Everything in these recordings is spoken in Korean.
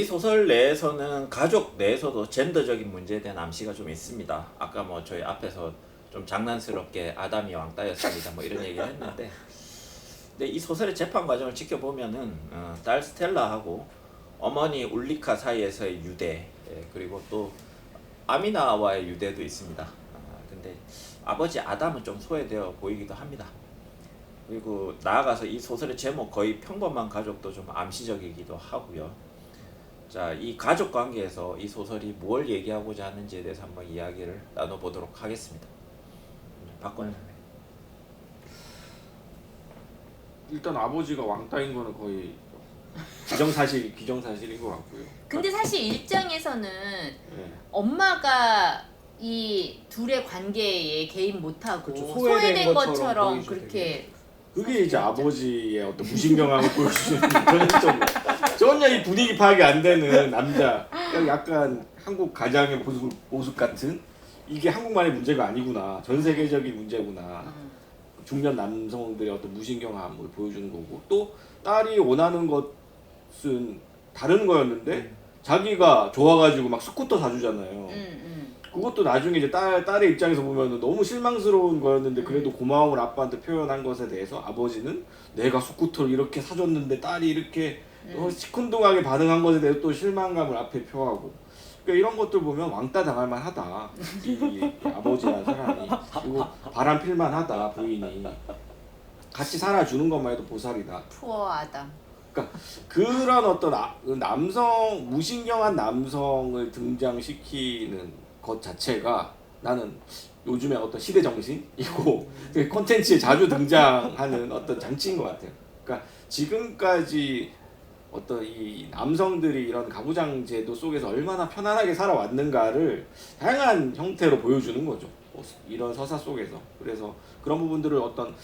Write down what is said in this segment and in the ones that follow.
이 소설 내에서는 가족 내에서도 젠더적인 문제에 대한 암시가 좀 있습니다. 아까 뭐 저희 앞에서 좀 장난스럽게 아담이 왕따였습니다 뭐 이런 얘기를 했는데, 근데 이 소설의 재판 과정을 지켜보면은 딸 스텔라하고 어머니 울리카 사이에서의 유대, 그리고 또 아미나와의 유대도 있습니다. 근데 아버지 아담은 좀 소외되어 보이기도 합니다. 그리고 나아가서 이 소설의 제목 거의 평범한 가족도 좀 암시적이기도 하고요. 자, 이 가족 관계에서 이 소설이 뭘 얘기하고자 하는지에 대해서 한번 이야기를 나눠보도록 하겠습니다. 박건우. 일단 아버지가 왕따인 거는 거의 기정사실인 것 같고요. 근데 사실 일장에서는 네. 엄마가 이 둘의 관계에 개입 못하고 그쵸, 소외된 것처럼 것처럼 보이죠, 그렇게 그게 이제 아버지의 어떤 무신경함을 보여주는 그런 점. 전혀 이 분위기 파악이 안 되는 남자, 약간 한국 가장의 모습 같은, 이게 한국만의 문제가 아니구나, 전 세계적인 문제구나. 중년 남성들의 어떤 무신경함을 보여주는 거고, 또 딸이 원하는 것은 다른 거였는데 자기가 좋아가지고 막 스쿠터 사주잖아요. 그것도 나중에 이제 딸의 입장에서 보면 너무 실망스러운 거였는데 그래도 고마움을 아빠한테 표현한 것에 대해서 아버지는 내가 스쿠터를 이렇게 사줬는데 딸이 이렇게 시큰둥하게 반응한 것에 대해서 또 실망감을 앞에 표하고, 그러니까 이런 것들 보면 왕따 당할 만하다, 이 아버지라는 사람이. 그리고 바람 필만 하다, 부인이 같이 살아주는 것만 해도 보살이다. 푸어 아담. 그러니까 그런 어떤 무신경한 남성을 등장시키는 것 자체가 나는 요즘에 어떤 시대 정신이고 콘텐츠에 자주 등장하는 어떤 장치인 것 같아요. 그러니까 지금까지 어떤 이 남성들이 이런 가부장 제도 속에서 얼마나 편안하게 살아왔는가를 다양한 형태로 보여주는 거죠. 이런 서사 속에서. 그래서 그런 부분들을 어떤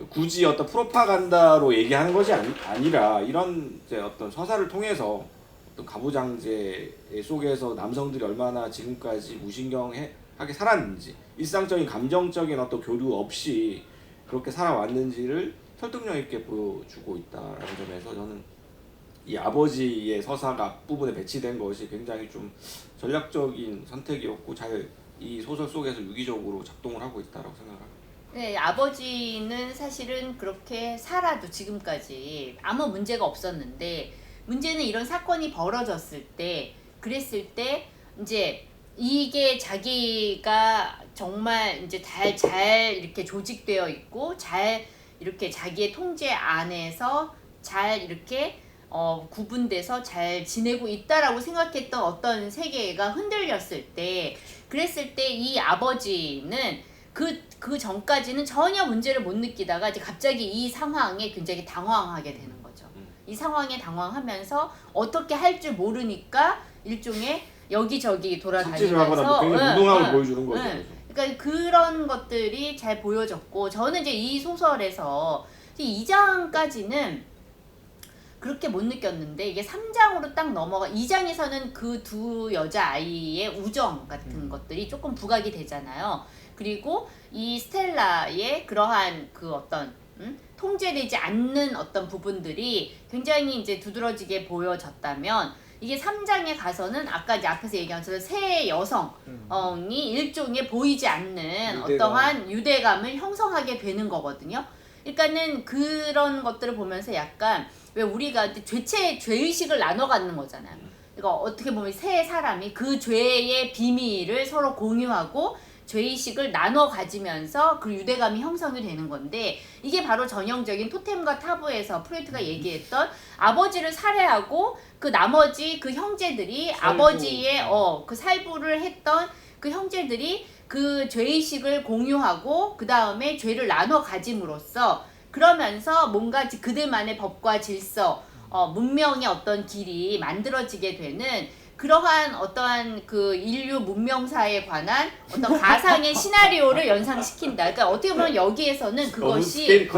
굳이 어떤 프로파간다로 얘기하는 것이 아니라 이런 이제 어떤 서사를 통해서 어떤 가부장제 속에서 남성들이 얼마나 지금까지 무신경하게 살았는지, 일상적인 감정적인 어떤 교류 없이 그렇게 살아왔는지를 설득력 있게 보여주고 있다라는 점에서 저는 이 아버지의 서사가 앞부분에 배치된 것이 굉장히 좀 전략적인 선택이었고 잘 이 소설 속에서 유기적으로 작동을 하고 있다고 생각합니다. 네, 아버지는 사실은 그렇게 살아도 지금까지 아무 문제가 없었는데, 문제는 이런 사건이 벌어졌을 때, 그랬을 때 이제 이게 자기가 정말 이제 잘 이렇게 조직되어 있고 잘 이렇게 자기의 통제 안에서 잘 이렇게 구분돼서 잘 지내고 있다라고 생각했던 어떤 세계가 흔들렸을 때, 그랬을 때 이 아버지는 그 전까지는 전혀 문제를 못 느끼다가 이제 갑자기 이 상황에 굉장히 당황하게 되는 거죠. 이 상황에 당황하면서 어떻게 할 줄 모르니까 일종의 여기저기 돌아다니면서 무능함을 보여주는 거죠. 그러니까 그런 것들이 잘 보여졌고, 저는 이제 이 소설에서 2장까지는 그렇게 못 느꼈는데 이게 3장으로 딱 넘어가, 2장에서는 그 두 여자아이의 우정 같은 것들이 조금 부각이 되잖아요. 그리고 이 스텔라의 그러한 그 어떤 통제되지 않는 어떤 부분들이 굉장히 이제 두드러지게 보여졌다면, 이게 3장에 가서는 아까 이제 앞에서 얘기한 것처럼 새 여성이 일종의 보이지 않는 어떠한 유대감을 형성하게 되는 거거든요. 그러니까는 그런 것들을 보면서 약간 왜 우리가 죄의식을 나눠 갖는 거잖아요. 그러니까 어떻게 보면 세 사람이 그 죄의 비밀을 서로 공유하고 죄의식을 나눠 가지면서 그 유대감이 형성이 되는 건데, 이게 바로 전형적인 토템과 타부에서 프로이트가 얘기했던 아버지를 살해하고 그 나머지 그 형제들이 아버지의 그 살부를 했던 그 형제들이 그 죄의식을 공유하고 그 다음에 죄를 나눠 가짐으로써, 그러면서 뭔가 그들만의 법과 질서, 문명의 어떤 길이 만들어지게 되는 그러한 어떠한 그 인류 문명사에 관한 어떤 가상의 시나리오를 연상시킨다. 그러니까 어떻게 보면 여기에서는 그것이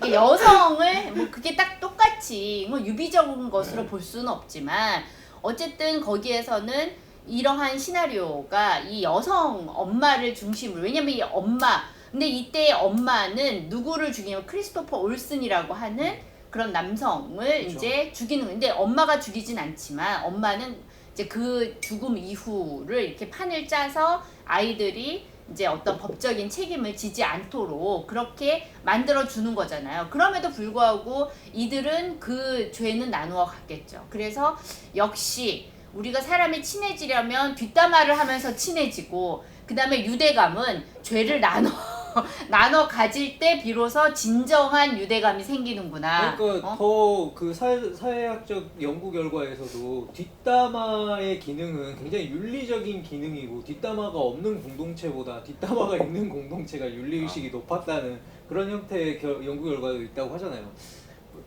여성을 뭐 그게 딱 똑같이 뭐 유비적인 것으로 볼 수는 없지만, 어쨌든 거기에서는 이러한 시나리오가 이 여성 엄마를 중심으로, 왜냐면 이 엄마, 근데 이때 엄마는 누구를 죽이냐면 크리스토퍼 올슨이라고 하는 그런 남성을 그쵸. 이제 죽이는 건데 엄마가 죽이진 않지만 엄마는 이제 그 죽음 이후를 이렇게 판을 짜서 아이들이 이제 어떤 법적인 책임을 지지 않도록 그렇게 만들어 주는 거잖아요. 그럼에도 불구하고 이들은 그 죄는 나누어 갔겠죠. 그래서 역시 우리가 사람이 친해지려면 뒷담화를 하면서 친해지고 그 다음에 유대감은 죄를 나눠 가질 때 비로소 진정한 유대감이 생기는구나. 그러니까 더 그 사회학적 연구 결과에서도 뒷담화의 기능은 굉장히 윤리적인 기능이고 뒷담화가 없는 공동체보다 뒷담화가 있는 공동체가 윤리의식이 높았다는 그런 형태의 연구 결과도 있다고 하잖아요.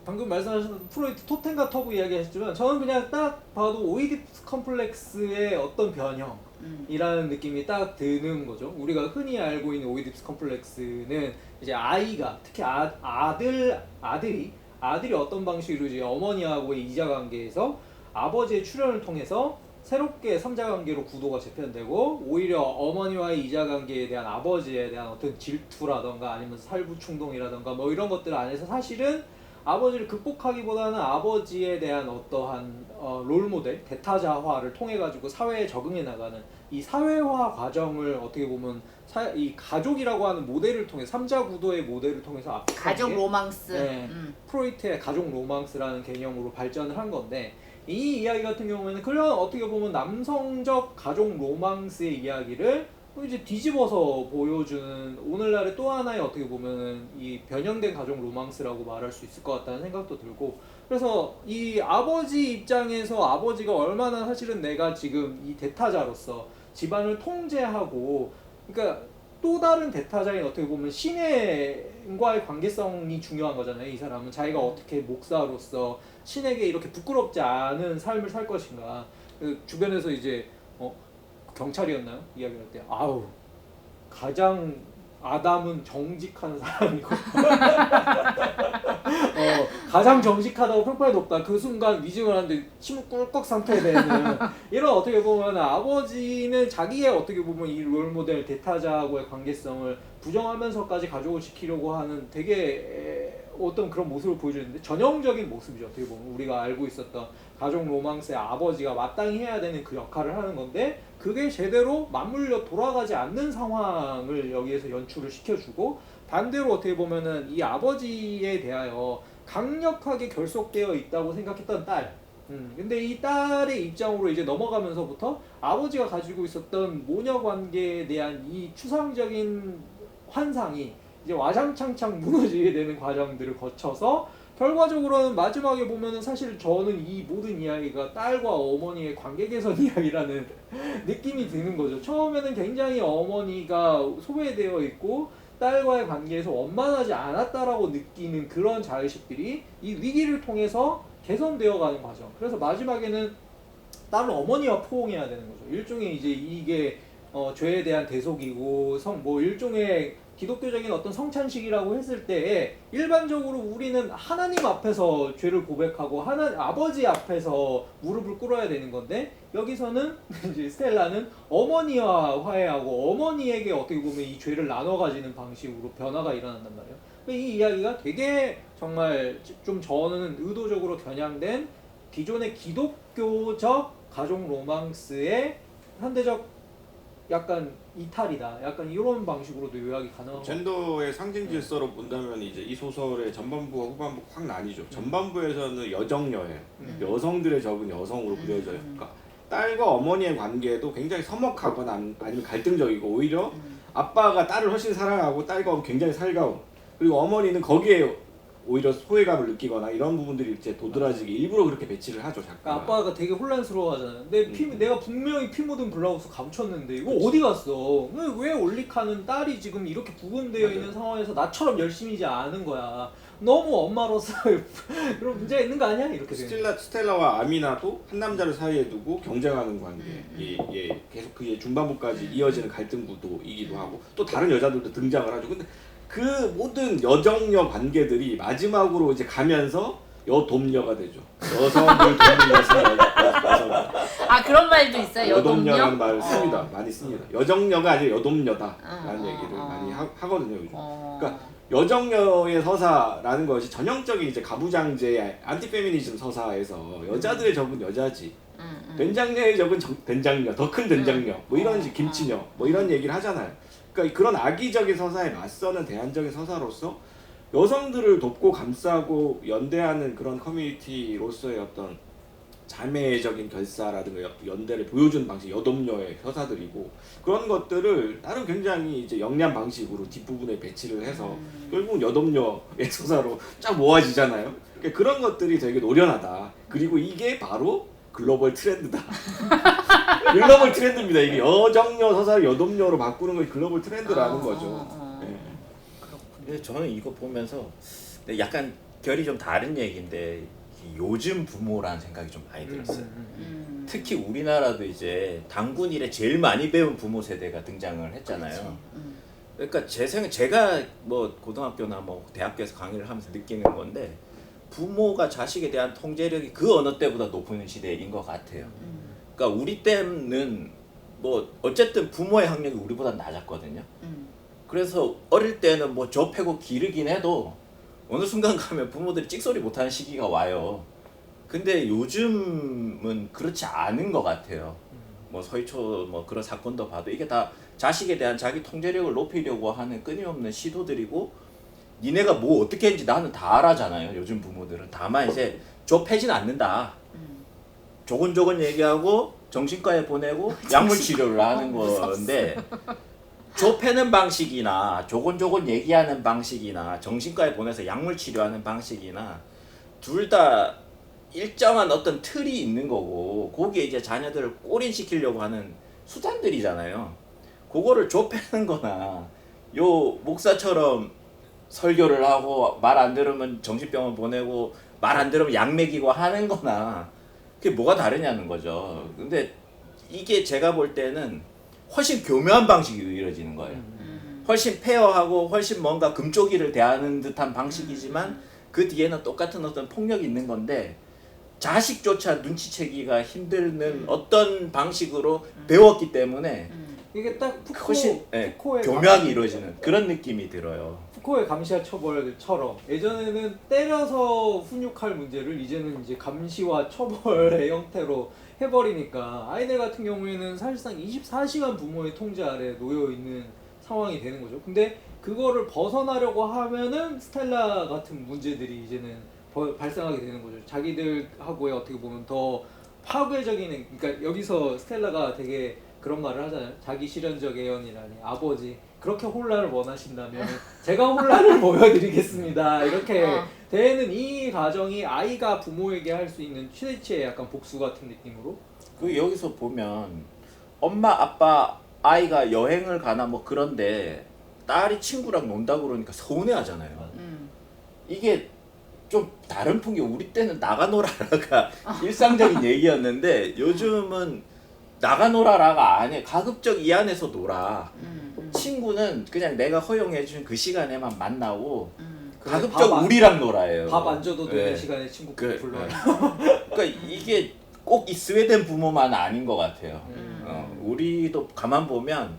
방금 말씀하신 프로이트 토텐과 터부 이야기하셨지만 저는 그냥 딱 봐도 오이디푸스 컴플렉스의 어떤 변형이라는 느낌이 딱 드는 거죠. 우리가 흔히 알고 있는 오이디푸스 컴플렉스는 이제 아이가 특히 아들이 어떤 방식으로 이제 어머니하고의 이자 관계에서 아버지의 출현을 통해서 새롭게 삼자관계로 구도가 재편되고 오히려 어머니와의 이자 관계에 대한 아버지에 대한 어떤 질투라던가 아니면 살부 충동이라던가 뭐 이런 것들 안에서 사실은 아버지를 극복하기보다는 아버지에 대한 어떠한 롤모델, 대타자화를 통해 가지고 사회에 적응해 나가는 이 사회화 과정을 어떻게 보면 이 가족이라고 하는 모델을 통해 삼자 구도의 모델을 통해서 압축한 가족 게 로망스. 네, 프로이트의 가족 로망스라는 개념으로 발전을 한 건데 이 이야기 같은 경우에는 그런 어떻게 보면 남성적 가족 로망스의 이야기를 이제 뒤집어서 보여주는 오늘날의 또 하나의 어떻게 보면은 이 변형된 가족 로망스라고 말할 수 있을 것 같다는 생각도 들고 그래서 이 아버지 입장에서 아버지가 얼마나 사실은 내가 지금 이 대타자로서 집안을 통제하고 그러니까 또 다른 대타자인 어떻게 보면 신에과의 관계성이 중요한 거잖아요. 이 사람은 자기가 어떻게 목사로서 신에게 이렇게 부끄럽지 않은 삶을 살 것인가. 그 주변에서 이제 경찰이었나요? 이야기할 때 아우 가장 아담은 정직한 사람이고 가장 정직하다고 평판이 높다. 그 순간 위증을 하는데 침을 꿀꺽 삼켜야 되는 이런 어떻게 보면 아버지는 자기의 어떻게 보면 이 롤모델 대타자하고의 관계성을 부정하면서까지 가족을 지키려고 하는 되게 어떤 그런 모습을 보여주는데 전형적인 모습이죠. 어떻게 보면 우리가 알고 있었던 가족 로망스의 아버지가 마땅히 해야 되는 그 역할을 하는 건데 그게 제대로 맞물려 돌아가지 않는 상황을 여기에서 연출을 시켜주고 반대로 어떻게 보면은 이 아버지에 대하여 강력하게 결속되어 있다고 생각했던 딸. 근데 이 딸의 입장으로 이제 넘어가면서부터 아버지가 가지고 있었던 모녀 관계에 대한 이 추상적인 환상이 이제 와장창창 무너지게 되는 과정들을 거쳐서 결과적으로는 마지막에 보면은 사실 저는 이 모든 이야기가 딸과 어머니의 관계 개선 이야기라는 느낌이 드는 거죠. 처음에는 굉장히 어머니가 소외되어 있고 딸과의 관계에서 원만하지 않았다라고 느끼는 그런 자의식들이 이 위기를 통해서 개선되어 가는 과정. 그래서 마지막에는 딸은 어머니와 포옹해야 되는 거죠. 일종의 이제 이게 죄에 대한 대속이고 뭐 일종의 기독교적인 어떤 성찬식이라고 했을 때에 일반적으로 우리는 하나님 앞에서 죄를 고백하고 아버지 앞에서 무릎을 꿇어야 되는 건데 여기서는 이제 스텔라는 어머니와 화해하고 어머니에게 어떻게 보면 이 죄를 나눠 가지는 방식으로 변화가 일어난단 말이에요. 이 이야기가 되게 정말 좀 저는 의도적으로 겨냥된 기존의 기독교적 가족 로망스의 현대적 약간 이탈이다. 약간 이런 방식으로도 요약이 가능한 것 같아요. 젠더의 상징 질서로 본다면 이제 이 소설의 전반부와 후반부 확 나뉘죠. 전반부에서는 여정녀예요. 여성들의 적은 여성으로 그려져요. 그러니까 딸과 어머니의 관계도 굉장히 서먹하거나 아니면 갈등적이고 오히려 아빠가 딸을 훨씬 사랑하고 딸과 굉장히 살가운 그리고 어머니는 거기에 오히려 소외감을 느끼거나 이런 부분들이 이제 도드라지게 일부러 그렇게 배치를 하죠. 작가가. 아빠가 되게 혼란스러워하잖아요. 내가 분명히 피 묻은 블라우스 감췄는데 이거 어디 갔어? 왜 올리카는 딸이 지금 이렇게 부검되어 맞아요. 있는 상황에서 나처럼 열심히지 않은 거야? 너무 엄마로서 그런 문제가 있는 거 아니야? 이렇게 되는. 스텔라와 아미나도 한 남자를 사이에 두고 경쟁하는 관계. 계속 그게 중반부까지 이어지는 갈등 구도이기도 하고 또 다른 여자들도 등장을 하죠. 근데 그 모든 여정녀 관계들이 마지막으로 이제 가면서 여돔녀가 되죠. 여성을 돕는 여성. 아 그런 말도 있어요. 여돔녀? 여돔녀라는 말을 씁니다. 많이 씁니다. 여정녀가 아니라 여돔녀다라는 얘기를 많이 하거든요. 요즘. 그러니까 여정녀의 서사라는 것이 전형적인 이제 가부장제의 안티페미니즘 서사에서 여자들의 적은 여자지, 된장녀의 적은 된장녀, 더 큰 된장녀, 뭐 이런 김치녀, 뭐 이런 얘기를 하잖아요. 그러니까 그런 악의적인 서사에 맞서는 대안적인 서사로서 여성들을 돕고 감싸고 연대하는 그런 커뮤니티로서의 어떤 자매적인 결사라든가 연대를 보여주는 방식, 여돔녀의 서사들이고, 그런 것들을 나름 굉장히 이제 영리한 방식으로 뒷부분에 배치를 해서 결국은 여돔녀의 서사로 쫙 모아지잖아요. 그러니까 그런 것들이 되게 노련하다. 그리고 이게 바로 글로벌 트렌드다. 글로벌 트렌드입니다. 이게 여정녀 서사를 여돔녀로 바꾸는 것이 글로벌 트렌드라는 거죠. 네. 근데 저는 이거 보면서 약간 결이 좀 다른 얘기인데 요즘 부모라는 생각이 좀 많이 들었어요. 특히 우리나라도 이제 단군 이래 제일 많이 배운 부모 세대가 등장을 했잖아요. 그러니까 제가 뭐 고등학교나 뭐 대학교에서 강의를 하면서 느끼는 건데, 부모가 자식에 대한 통제력이 그 어느 때보다 높은 시대인 것 같아요. 그러니까 우리 때는 뭐 어쨌든 부모의 학력이 우리보다 낮았거든요. 그래서 어릴 때는 뭐 저 패고 기르긴 해도 어느 순간 가면 부모들이 찍소리 못하는 시기가 와요. 근데 요즘은 그렇지 않은 것 같아요. 뭐 서희초 뭐 그런 사건도 봐도 이게 다 자식에 대한 자기 통제력을 높이려고 하는 끊임없는 시도들이고, 니네가 뭐 어떻게 했는지 나는 다 알아잖아요. 요즘 부모들은. 다만 이제 좁혀진 않는다. 조곤조곤 얘기하고 정신과에 보내고 약물 치료를 하는 건데, 좁히는 방식이나 조곤조곤 얘기하는 방식이나 정신과에 보내서 약물 치료하는 방식이나 둘 다 일정한 어떤 틀이 있는 거고, 거기에 이제 자녀들을 꼬린시키려고 하는 수단들이잖아요. 그거를 좁히는 거나 요 목사처럼 설교를 하고 말 안 들으면 정신병원 보내고 말 안 들으면 약 먹이고 하는 거나 그게 뭐가 다르냐는 거죠. 근데 이게 제가 볼 때는 훨씬 교묘한 방식이 이루어지는 거예요. 훨씬 페어하고 훨씬 뭔가 금쪽이를 대하는 듯한 방식이지만 그 뒤에는 똑같은 어떤 폭력이 있는 건데, 자식조차 눈치채기가 힘드는 어떤 방식으로 배웠기 때문에 이게 딱 훨씬 푸코의 교묘하게 이루어지는 그런 느낌이 들어요. 푸코의 감시와 처벌처럼 예전에는 때려서 훈육할 문제를 이제는 이제 감시와 처벌의 형태로 해버리니까 아이들 같은 경우에는 사실상 24시간 부모의 통제 아래 놓여 있는 상황이 되는 거죠. 근데 그거를 벗어나려고 하면은 스텔라 같은 문제들이 이제는 발생하게 되는 거죠. 자기들하고의 어떻게 보면 더 파괴적인, 그러니까 여기서 스텔라가 되게 그런 말을 하잖아요. 자기 실현적 애연이라니, 아버지 그렇게 혼란을 원하신다면 제가 혼란을 보여드리겠습니다. 이렇게 되는 이 가정이 아이가 부모에게 할 수 있는 최대치의 약간 복수 같은 느낌으로. 그 여기서 보면 엄마 아빠 아이가 여행을 가나 뭐 그런데 딸이 친구랑 논다 그러니까 서운해하잖아요. 이게 좀 다른 풍경. 우리 때는 나가 놀아라가 일상적인 얘기였는데 요즘은 나가 놀아라가 아니에요. 가급적 이 안에서 놀아. 친구는 그냥 내가 허용해준 그 시간에만 만나고 가급적 우리랑 놀아요. 밥 안 줘도 되는 네. 시간에 친구 불러. 그러니까 이게 꼭 이 스웨덴 부모만 아닌 것 같아요. 우리도 가만 보면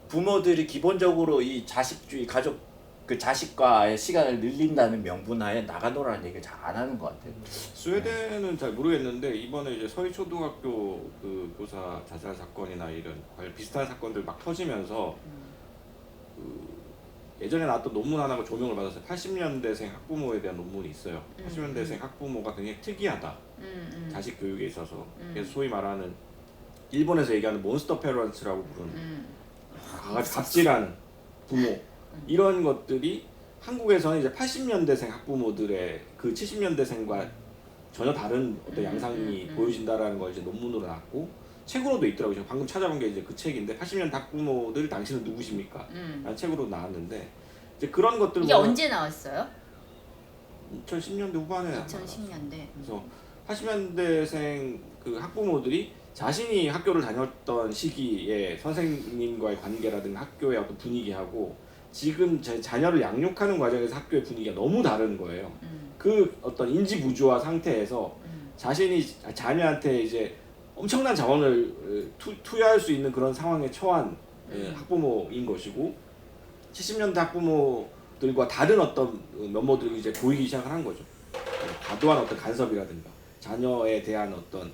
부모들이 기본적으로 이 자식주의, 가족 그 자식과의 시간을 늘린다는 명분하에 나가 놀라는 얘기를 잘 안 하는 것 같아요. 스웨덴은 잘 모르겠는데 이번에 이제 서희초등학교 그 교사 자살 사건이나 이런 비슷한 사건들 막 터지면서 예전에 나왔던 논문 하나가 조명을 받았어요. 80년대생 학부모에 대한 논문이 있어요. 80년대생 학부모가 굉장히 특이하다. 자식 교육에 있어서. 그래서 소위 말하는 일본에서 얘기하는 몬스터 페런츠라고 부르는 아주 갑질하는 부모, 이런 것들이 한국에서는 이제 80년대생 학부모들의 그 70년대생과 전혀 다른 어떤 양상이 보여진다라는 걸 이제 논문으로 나왔고, 책으로도 있더라고요. 제가 방금 찾아본 게 이제 그 책인데, 80년 학부모들 당신은 누구십니까? 라는 책으로 나왔는데, 이제 그런 것들 이게 언제 나왔어요? 2010년대 후반에 2010년대. 그래서 80년대생 그 학부모들이 자신이 학교를 다녔던 시기에 선생님과의 관계라든가 학교의 어떤 분위기하고 지금 제 자녀를 양육하는 과정에서 학교의 분위기가 너무 다른 거예요. 그 어떤 인지 부조화 상태에서 자신이 자녀한테 이제 엄청난 자원을 투여할 수 있는 그런 상황에 처한 학부모인 것이고, 70년대 학부모 면모들과 다른 어떤 면모들이 이제 보이기 시작을 한 거죠. 과도한 어떤 간섭이라든가 자녀에 대한 어떤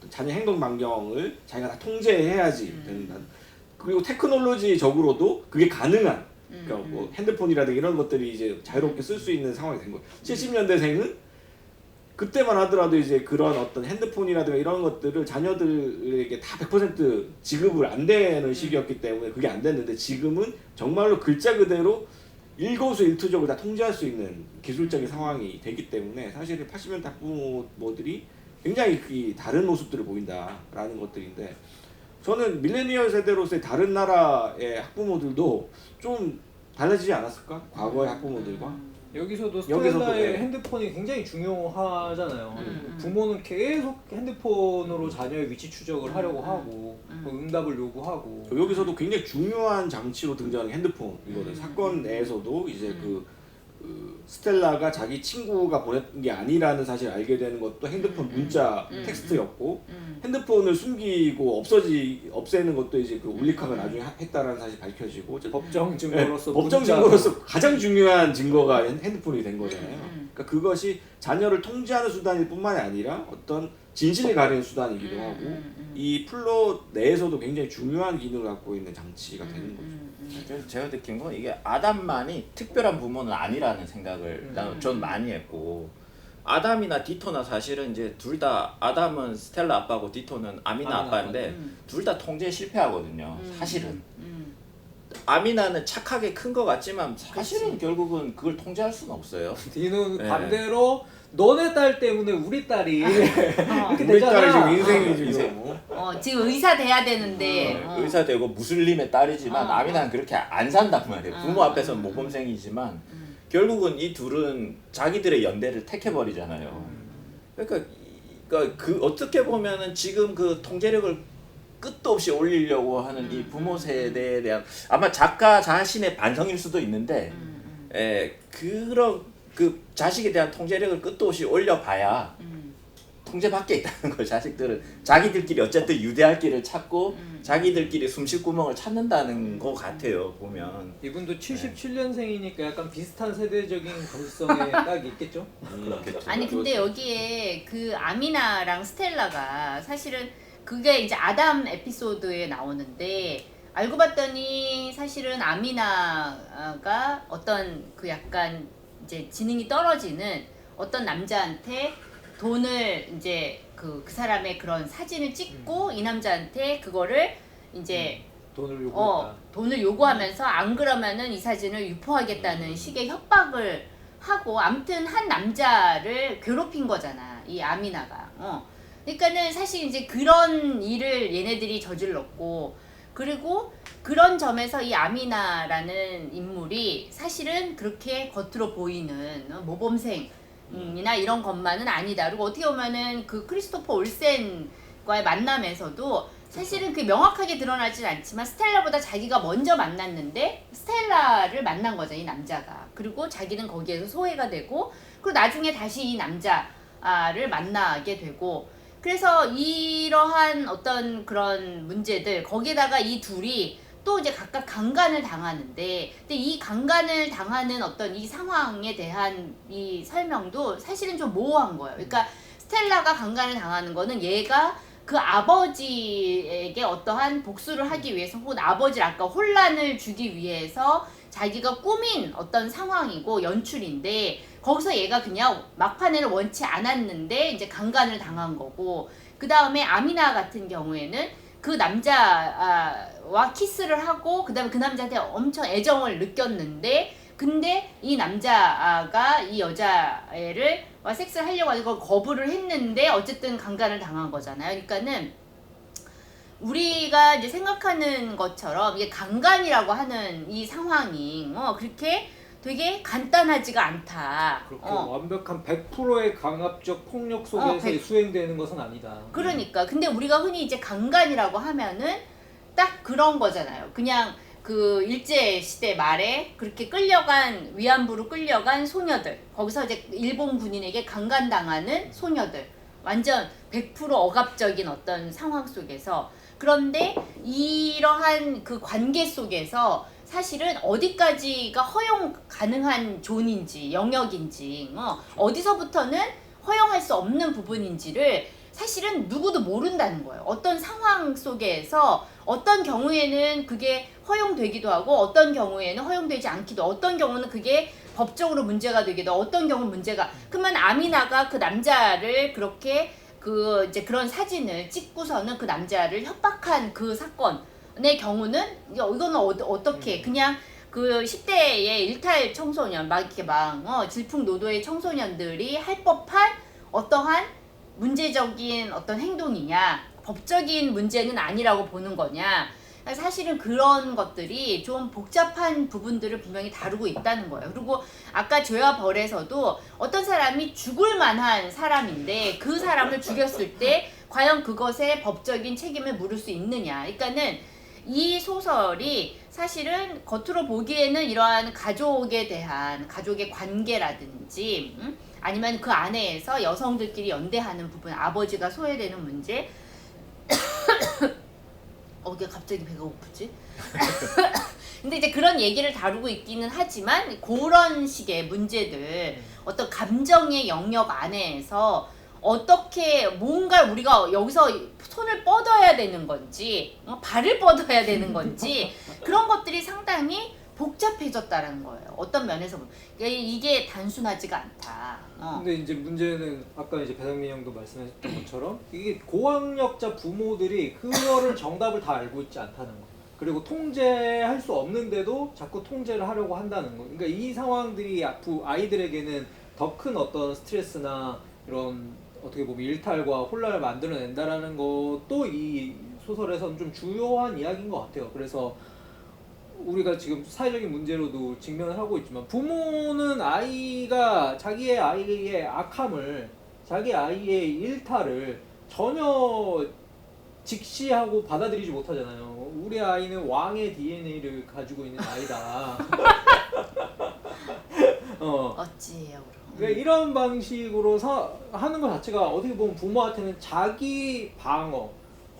자녀 행동 반경을 자기가 다 통제해야지 된다는. 그리고 테크놀로지적으로도 그게 가능한 그러니까 뭐 핸드폰이라든가 이런 것들이 이제 자유롭게 쓸 수 있는 상황이 된 거예요. 70년대생은 그때만 하더라도 이제 그런 어떤 핸드폰이라든가 이런 것들을 자녀들에게 다 100% 지급을 안 되는 시기였기 때문에 그게 안 됐는데 지금은 정말로 글자 그대로 일거수일투족을 다 통제할 수 있는 기술적인 상황이 되기 때문에 사실은 80년대 학부모들이 굉장히 이 다른 모습들을 보인다라는 것들인데 저는 밀레니얼 세대로서의 다른 나라의 학부모들도 좀 달라지지 않았을까? 과거의 학부모들과 여기서도 여기서도, 스텔라의 네. 핸드폰이 굉장히 중요하잖아요. 부모는 계속 핸드폰으로 자녀의 위치 추적을 하려고 하고 뭐 응답을 요구하고 여기서도 굉장히 중요한 장치로 등장하는 핸드폰이거든요. 사건 내에서도 이제 그 스텔라가 자기 친구가 보낸 게 아니라는 사실을 알게 되는 것도 핸드폰 문자 텍스트였고 핸드폰을 숨기고 없애는 것도 이제 그 울리카가 나중에 했다라는 사실이 밝혀지고 법정 증거로서 법정 문자. 증거로서 가장 중요한 증거가 핸드폰이 된 거잖아요. 그러니까 그것이 자녀를 통제하는 수단일 뿐만이 아니라 어떤 진실을 가리는 수단이기도 하고 이 플롯 내에서도 굉장히 중요한 기능을 갖고 있는 장치가 되는 거죠. 그래서 제가 느낀 건 이게 아담만이 특별한 부모는 아니라는 생각을 전 많이 했고 아담이나 디토나 사실은 이제 둘 다 아담은 스텔라 아빠고 디토는 아미나 아빠인데 둘 다 통제에 실패하거든요. 사실은 아미나는 착하게 큰 것 같지만 사실은 결국은 그걸 통제할 수는 없어요. 디는 네. 반대로 너네 딸 때문에 우리 딸이 이렇게 우리 딸이 되잖아. 지금 인생이 지금 지금 의사 돼야 되는데 의사 되고 무슬림의 딸이지만 어. 아미나는 그렇게 안 산단 말이에요. 부모 앞에서는 모범생이지만 결국은 이 둘은 자기들의 연대를 택해버리잖아요. 그러니까 그 어떻게 보면은 지금 그 통제력을 끝도 없이 올리려고 하는 이 부모 세대에 대한 아마 작가 자신의 반성일 수도 있는데 그런 그 자식에 대한 통제력을 끝도 없이 올려봐야 통제 밖에 있다는 걸 자식들은 자기들끼리 어쨌든 유대할 길을 찾고 자기들끼리 숨쉴 구멍을 찾는다는 것 같아요 보면. 이분도 77년생이니까 약간 비슷한 세대적인 감수성에 딱 있겠죠? 그렇겠죠. 아니 근데 여기에 그 아미나랑 스텔라가 사실은 그게 이제 아담 에피소드에 나오는데 알고 봤더니 사실은 아미나가 어떤 그 약간 이제 지능이 떨어지는 어떤 남자한테 돈을 이제 그 사람의 그런 사진을 찍고 이 남자한테 그거를 이제 돈을 요구했다. 돈을 요구하면서 안 그러면은 이 사진을 유포하겠다는 식의 협박을 하고 아무튼 한 남자를 괴롭힌 거잖아 이 아미나가. 그러니까는 사실 이제 그런 일을 얘네들이 저질렀고 그리고 그런 점에서 이 아미나라는 인물이 사실은 그렇게 겉으로 보이는 모범생이나 이런 것만은 아니다. 그리고 어떻게 보면은 그 크리스토퍼 올센과의 만남에서도 사실은 그게 명확하게 드러나진 않지만 스텔라보다 자기가 먼저 만났는데 스텔라를 만난 거죠 이 남자가. 그리고 자기는 거기에서 소외가 되고 그리고 나중에 다시 이 남자를 만나게 되고 그래서 이러한 어떤 그런 문제들 거기다가 이 둘이 또 이제 각각 강간을 당하는데 근데 이 강간을 당하는 어떤 이 상황에 대한 이 설명도 사실은 좀 모호한 거예요. 그러니까 스텔라가 강간을 당하는 거는 얘가 그 아버지에게 어떠한 복수를 하기 위해서 혹은 아버지를 아까 혼란을 주기 위해서 자기가 꾸민 어떤 상황이고 연출인데 거기서 얘가 그냥 막판에는 원치 않았는데 이제 강간을 당한 거고 그 다음에 아미나 같은 경우에는 그 남자와 키스를 하고 그 다음에 그 남자한테 엄청 애정을 느꼈는데 근데 이 남자가 이 여자애를 섹스를 하려고 하고 거부를 했는데 어쨌든 강간을 당한 거잖아요. 그러니까는 우리가 이제 생각하는 것처럼 이게 강간이라고 하는 이 상황이 그렇게 되게 간단하지가 않다. 그렇게 완벽한 100%의 강압적 폭력 속에서 수행되는 것은 아니다. 그러니까 근데 우리가 흔히 이제 강간이라고 하면은 딱 그런 거잖아요. 그냥 그 일제 시대 말에 그렇게 끌려간 위안부로 끌려간 소녀들 거기서 이제 일본 군인에게 강간당하는 소녀들 완전 100% 억압적인 어떤 상황 속에서 그런데 이러한 그 관계 속에서 사실은 어디까지가 허용 가능한 존인지 영역인지 어디서부터는 허용할 수 없는 부분인지를 사실은 누구도 모른다는 거예요. 어떤 상황 속에서 어떤 경우에는 그게 허용되기도 하고 어떤 경우에는 허용되지 않기도, 어떤 경우는 그게 법적으로 문제가 되기도, 어떤 경우는 문제가. 그러면 아미나가 그 남자를 그렇게 이제 그런 사진을 찍고서는 그 남자를 협박한 그 사건의 경우는 이거는 어떻게 그냥 그 10대의 일탈 청소년 막 이렇게 질풍노도의 청소년들이 할 법한 어떠한 문제적인 어떤 행동이냐, 법적인 문제는 아니라고 보는 거냐. 사실은 그런 것들이 좀 복잡한 부분들을 분명히 다루고 있다는 거예요. 그리고 아까 죄와 벌에서도 어떤 사람이 죽을 만한 사람인데 그 사람을 죽였을 때 과연 그것에 법적인 책임을 물을 수 있느냐. 그러니까는 이 소설이 사실은 겉으로 보기에는 이러한 가족에 대한 가족의 관계라든지 아니면 그 안에서 여성들끼리 연대하는 부분, 아버지가 소외되는 문제. 왜 갑자기 배가 고프지? 근데 이제 그런 얘기를 다루고 있기는 하지만 그런 식의 문제들, 어떤 감정의 영역 안에서 어떻게 뭔가 우리가 여기서 손을 뻗어야 되는 건지 발을 뻗어야 되는 건지 그런 것들이 상당히 복잡해졌다는 거예요. 어떤 면에서 보면 이게 단순하지가 않다. 근데 이제 문제는 아까 이제 배상민 형도 말씀하셨던 것처럼 이게 고학력자 부모들이 그거를 정답을 다 알고 있지 않다는 거. 그리고 통제할 수 없는데도 자꾸 통제를 하려고 한다는 거. 그러니까 이 상황들이 아이들에게는 더 큰 어떤 스트레스나 이런 어떻게 보면 일탈과 혼란을 만들어낸다라는 것도 이 소설에서는 좀 주요한 이야기인 것 같아요. 그래서 우리가 지금 사회적인 문제로도 직면을 하고 있지만 부모는 자기의 아이의 악함을, 자기 아이의 일탈을 전혀 직시하고 받아들이지 못하잖아요. 우리 아이는 왕의 DNA를 가지고 있는 아이다. 어찌해요 그럼. 그러니까 이런 방식으로 하는 것 자체가 어떻게 보면 부모한테는 자기 방어,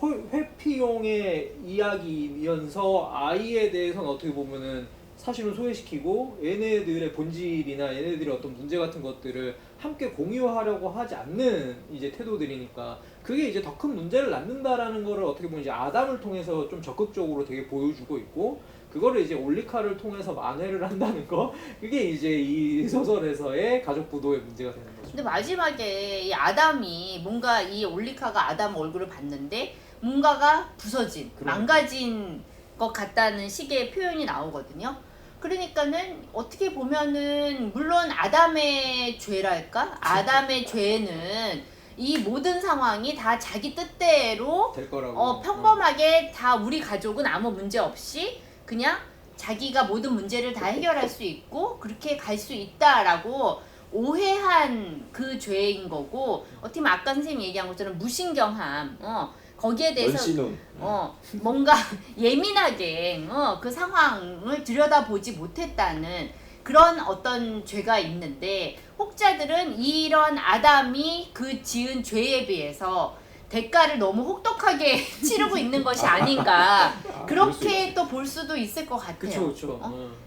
회피용의 이야기이면서 아이에 대해서는 어떻게 보면은 사실은 소외시키고 얘네들의 본질이나 얘네들의 어떤 문제 같은 것들을 함께 공유하려고 하지 않는 이제 태도들이니까 그게 이제 더 큰 문제를 낳는다라는 거를 어떻게 보면 이제 아담을 통해서 좀 적극적으로 되게 보여주고 있고, 그거를 이제 올리카를 통해서 만회를 한다는 거, 그게 이제 이 소설에서의 가족 부도의 문제가 되는 거죠. 근데 마지막에 이 아담이 뭔가 이 올리카가 아담 얼굴을 봤는데 뭔가가 부서진, 망가진 것 같다는 식의 표현이 나오거든요. 그러니까는 어떻게 보면은 물론 아담의 죄랄까? 아담의 죄는 이 모든 상황이 다 자기 뜻대로 될 거라고. 평범하게 다 우리 가족은 아무 문제 없이 그냥 자기가 모든 문제를 다 해결할 수 있고 그렇게 갈 수 있다라고 오해한 그 죄인 거고, 어떻게 보면 아까 선생님이 얘기한 것처럼 무신경함, 거기에 대해서 원신은 뭔가 예민하게 그 상황을 들여다보지 못했다는 그런 어떤 죄가 있는데, 혹자들은 이런 아담이 그 지은 죄에 비해서 대가를 너무 혹독하게 치르고 있는 것이 아닌가, 그렇게 또 볼 수도 있을 것 같아요. 그쵸.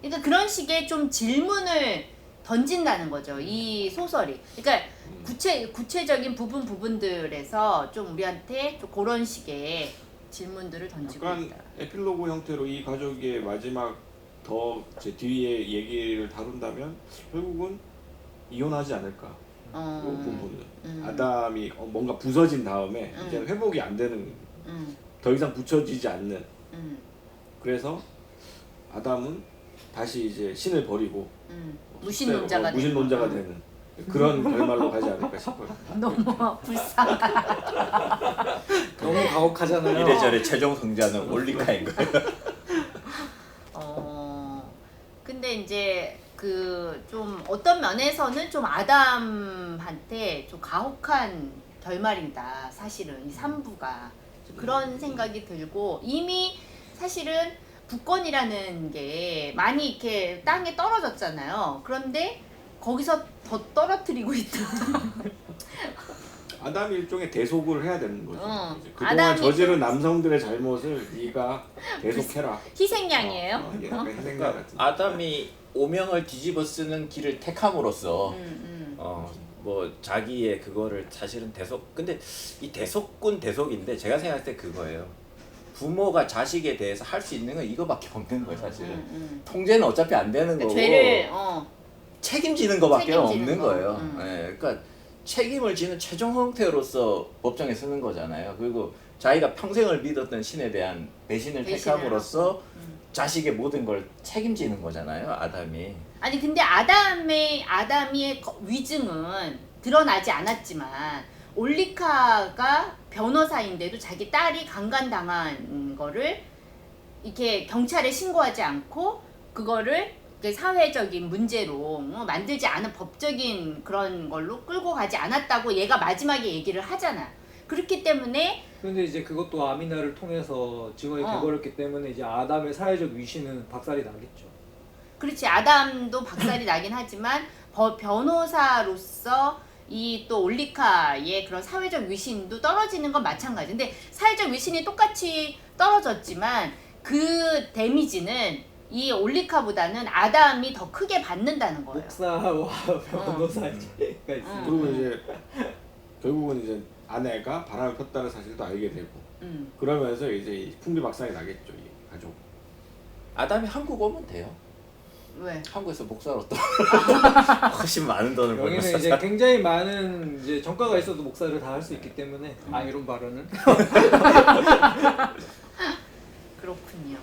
그러니까 그런 식의 좀 질문을 던진다는 거죠, 이 소설이. 그러니까 구체적인 부분들에서 좀 우리한테 좀 그런 식의 질문들을 던지고 약간 있다. 에필로그 형태로 이 가족의 마지막 제 뒤에 얘기를 다룬다면 결국은 이혼하지 않을까. 이 부분은 아담이 뭔가 부서진 다음에 이제는 회복이 안 되는, 더 이상 붙여지지 않는. 그래서 아담은 다시 이제 신을 버리고 무신론자가 되는 그런 결말로 가지 않을까 싶어요. 너무 불쌍하다. 너무 가혹하잖아요. 이래저래 최종 승자는 올리카인 거예요. 근데 이제 그 좀 어떤 면에서는 좀 아담한테 좀 가혹한 결말이다. 사실은 이 3부가 그런 생각이 들고, 이미 사실은 국권이라는 게 많이 이렇게 땅에 떨어졌잖아요. 그런데 거기서 더 떨어뜨리고 있다. 아담이 일종의 대속을 해야 되는 거죠. 이제 그동안 아담이 저지른 좀- 남성들의 잘못을 네가 대속해라. 희생양이에요. 약간 희생양 그러니까 같은. 아담이 오명을 뒤집어 쓰는 길을 택함으로써 뭐 자기의 그거를 사실은 대속 근데 이 대속군 대속인데 제가 생각할 때 그거예요. 부모가 자식에 대해서 할 수 있는 건 이거밖에 없는 거예요 사실은. 통제는 어차피 안 되는 그 거고 죄를 책임지는 거밖에 책임지는 없는 거. 거예요. 예, 그러니까 책임을 지는 최종 형태로서 법정에 서는 거잖아요. 그리고 자기가 평생을 믿었던 신에 대한 배신을 배신을 택함으로써 자식의 모든 걸 책임지는 거잖아요. 아담이. 아니 근데 아담의 위증은 드러나지 않았지만 올리카가 변호사인데도 자기 딸이 강간당한 거를 이렇게 경찰에 신고하지 않고 그거를 이렇게 사회적인 문제로 만들지 않은 법적인 그런 걸로 끌고 가지 않았다고 얘가 마지막에 얘기를 하잖아. 그렇기 때문에 근데 이제 그것도 아미나를 통해서 증언이 돼버렸기 때문에 이제 아담의 사회적 위신은 박살이 나겠죠. 그렇지 아담도 박살이 나긴 하지만 변호사로서 이 또 올리카의 그런 사회적 위신도 떨어지는 건 마찬가지. 근데 사회적 위신이 똑같이 떨어졌지만 그 데미지는 이 올리카보다는 아담이 더 크게 받는다는 거예요. 목사와 변호사의 차이가 있습니다. 그리고 이제 결국은 이제 아내가 바람을 폈다는 사실도 알게 되고 그러면서 이제 이 풍비박산이 나겠죠 이 가족. 아담이 한국 오면 돼요. 왜? 한국에서 목사로 또 훨씬 많은 돈을 여기는 벌면서 이제 굉장히 많은 이제 전과가 있어도 목사를 다 할 수 있기 때문에 이런 발언은 그렇군요.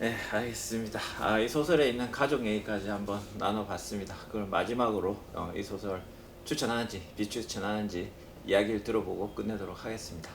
네, 알겠습니다. 이 소설에 있는 가족 얘기까지 한번 나눠봤습니다. 그럼 마지막으로 이 소설 추천하는지 비추천하는지 이야기를 들어보고 끝내도록 하겠습니다.